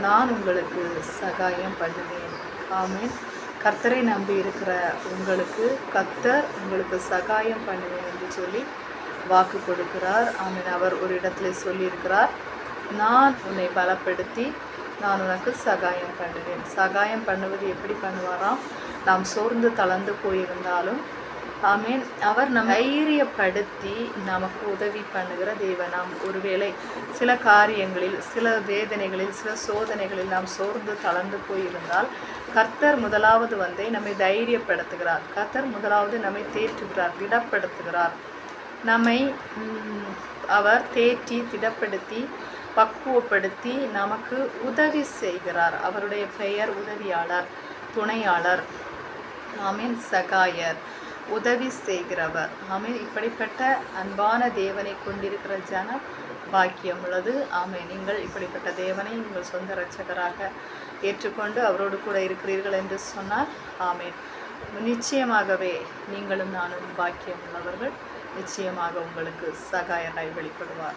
நான் உங்களுக்கு சகாயம் பண்ணுவேன். ஆமென். கர்த்தரை நம்பி இருக்கிற உங்களுக்கு கர்த்தர் உங்களுக்கு சகாயம் பண்ணுவேன் என்று சொல்லி வாக்கு கொடுக்கிறார். ஆமென். அவர் ஒரு இடத்துல சொல்லியிருக்கிறார், நான் உன்னை பலப்படுத்தி நான் உனக்கு சகாயம் பண்ணுவேன். சகாயம் பண்ணுவது எப்படி பண்ணுவாராம்? நாம் சோர்ந்து தளர்ந்து போயிருந்தாலும் ஆமென், அவர் நம்ம தைரியப்படுத்தி நமக்கு உதவி பண்ணுகிற தேவன். நாம் ஒருவேளை சில காரியங்களில், சில வேதனைகளில், சில சோதனைகளில் நாம் சோர்ந்து தளர்ந்து போயிருந்தால் கர்த்தர் முதலாவது நம்மை தைரியப்படுத்துகிறார். கர்த்தர் முதலாவது நம்மை தேற்றுகிறார், திடப்படுத்துகிறார். நம்மை அவர் தேற்றி திடப்படுத்தி பக்குவப்படுத்தி நமக்கு உதவி செய்கிறார். அவருடைய பெயர் உதவியாளர், துணையாளர், ஆமென், சகாயர், உதவி செய்கிறவர். ஆமென். இப்படிப்பட்ட அன்பான தேவனை கொண்டிருக்கிற ஜனம் பாக்கியம் உள்ளது. ஆமென். நீங்கள் இப்படிப்பட்ட தேவனை நீங்கள் சொந்த இரட்சகராக ஏற்றுக்கொண்டு அவரோடு கூட இருக்கிறீர்கள் என்று சொன்னால் ஆமென், நிச்சயமாகவே நீங்களும் நானும் பாக்கியம் உள்ளவர்கள். நிச்சயமாக உங்களுக்கு சகாயராய் வெளிப்படுவார்.